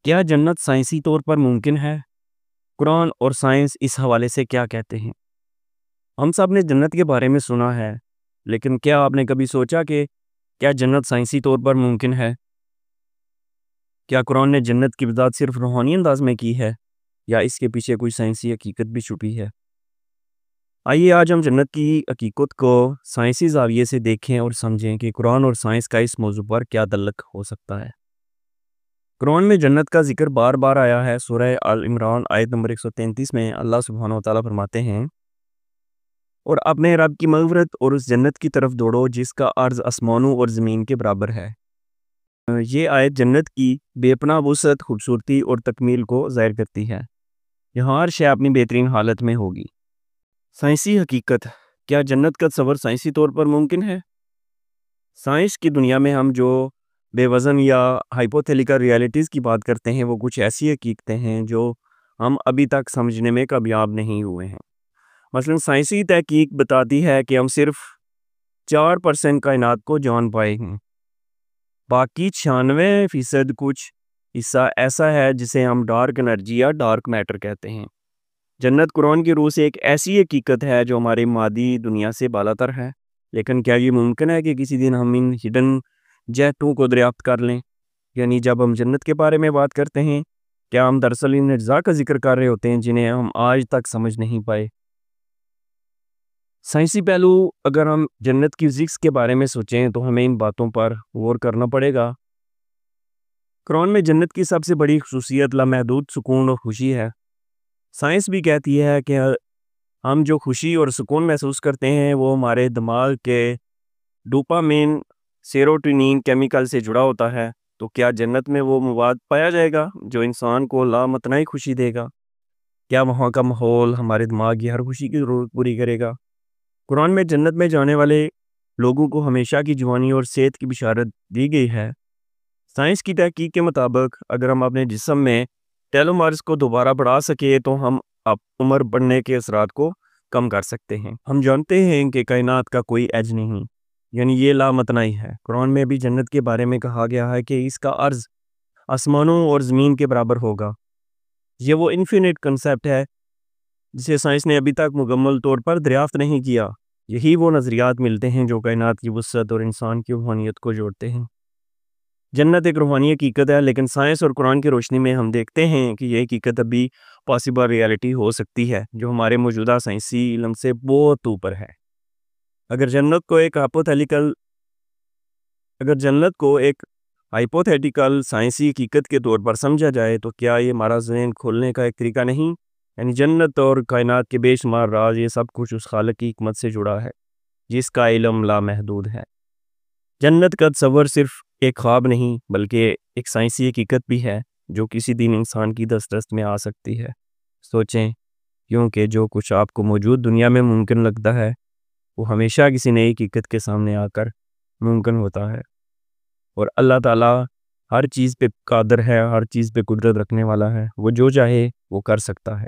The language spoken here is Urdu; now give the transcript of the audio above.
کیا جنت سائنسی طور پر ممکن ہے؟ قرآن اور سائنس اس حوالے سے کیا کہتے ہیں؟ ہم سب نے جنت کے بارے میں سنا ہے، لیکن کیا آپ نے کبھی سوچا کہ کیا جنت سائنسی طور پر ممکن ہے؟ کیا قرآن نے جنت کی وضاحت صرف روحانی انداز میں کی ہے یا اس کے پیچھے کوئی سائنسی حقیقت بھی چھپی ہے؟ آئیے آج ہم جنت کی حقیقت کو سائنسی زاویے سے دیکھیں اور سمجھیں کہ قرآن اور سائنس کا اس موضوع پر کیا تعلق ہو سکتا ہے۔ قرآن میں جنت کا ذکر بار بار آیا ہے۔ سورہ آل عمران آیت نمبر 133 میں اللہ سبحانہ و تعالیٰ فرماتے ہیں، اور اپنے رب کی مغفرت اور اس جنت کی طرف دوڑو جس کا عرض آسمانوں اور زمین کے برابر ہے۔ یہ آیت جنت کی بے پناہ وسعت، خوبصورتی اور تکمیل کو ظاہر کرتی ہے۔ یہاں ہر شے اپنی بہترین حالت میں ہوگی۔ سائنسی حقیقت، کیا جنت کا تصور سائنسی طور پر ممکن ہے؟ سائنس کی دنیا میں ہم جو بے وزن یا ہائپوتھیلیکل ریالٹیز کی بات کرتے ہیں، وہ کچھ ایسی حقیقتیں ہیں جو ہم ابھی تک سمجھنے میں کامیاب نہیں ہوئے ہیں۔ مثلا سائنسی تحقیق بتاتی ہے کہ ہم صرف 4% کائنات کو جان پائے ہیں، باقی 96% کچھ حصہ ایسا ہے جسے ہم ڈارک انرجی یا ڈارک میٹر کہتے ہیں۔ جنت قرآن کی روح سے ایک ایسی حقیقت ہے جو ہماری مادی دنیا سے بالاتر ہے، لیکن کیا یہ ممکن ہے کہ کسی دن ہم ان ہڈن جہتوں کو دریافت کر لیں؟ یعنی جب ہم جنت کے بارے میں بات کرتے ہیں، کیا ہم دراصل ان اجزاء کا ذکر کر رہے ہوتے ہیں جنہیں ہم آج تک سمجھ نہیں پائے؟ سائنسی پہلو، اگر ہم جنت کی فزکس کے بارے میں سوچیں تو ہمیں ان باتوں پر غور کرنا پڑے گا۔ قرآن میں جنت کی سب سے بڑی خصوصیت لامحدود سکون اور خوشی ہے۔ سائنس بھی کہتی ہے کہ ہم جو خوشی اور سکون محسوس کرتے ہیں وہ ہمارے دماغ کے ڈوپامین سیروٹونین کیمیکل سے جڑا ہوتا ہے۔ تو کیا جنت میں وہ مواد پایا جائے گا جو انسان کو لامتناہی خوشی دے گا؟ کیا وہاں کا ماحول ہمارے دماغ کی ہر خوشی کی ضرورت پوری کرے گا؟ قرآن میں جنت میں جانے والے لوگوں کو ہمیشہ کی جوانی اور صحت کی بشارت دی گئی ہے۔ سائنس کی تحقیق کے مطابق اگر ہم اپنے جسم میں ٹیلومرز کو دوبارہ بڑھا سکے تو ہم عمر بڑھنے کے اثرات کو کم کر سکتے ہیں۔ ہم جانتے ہیں کہ کائنات کا کوئی ایج نہیں، یعنی یہ لامتناہی ہے۔ قرآن میں بھی جنت کے بارے میں کہا گیا ہے کہ اس کا عرض آسمانوں اور زمین کے برابر ہوگا۔ یہ وہ انفینٹ کنسیپٹ ہے جسے سائنس نے ابھی تک مکمل طور پر دریافت نہیں کیا۔ یہی وہ نظریات ملتے ہیں جو کائنات کی وسعت اور انسان کی روحانیت کو جوڑتے ہیں۔ جنت ایک روحانی حقیقت ہے، لیکن سائنس اور قرآن کی روشنی میں ہم دیکھتے ہیں کہ یہ حقیقت ابھی پاسبل ریالٹی ہو سکتی ہے، جو ہمارے موجودہ سائنسی علم سے بہت اوپر ہے۔ اگر جنت کو ایک ہائپوتھیٹیکل سائنسی حقیقت کے طور پر سمجھا جائے تو کیا یہ ہمارا ذہن کھولنے کا ایک طریقہ نہیں؟ یعنی جنت اور کائنات کے بے شمار راز، یہ سب کچھ اس خالق کی حکمت سے جڑا ہے جس کا علم لامحدود ہے۔ جنت کا تصور صرف ایک خواب نہیں بلکہ ایک سائنسی حقیقت بھی ہے جو کسی دن انسان کی دسترس میں آ سکتی ہے۔ سوچیں، کیونکہ جو کچھ آپ کو موجود دنیا میں ممکن لگتا ہے وہ ہمیشہ کسی نئی حقیقت کے سامنے آ کر ممکن ہوتا ہے، اور اللہ تعالیٰ ہر چیز پہ قادر ہے، ہر چیز پہ قدرت رکھنے والا ہے، وہ جو چاہے وہ کر سکتا ہے۔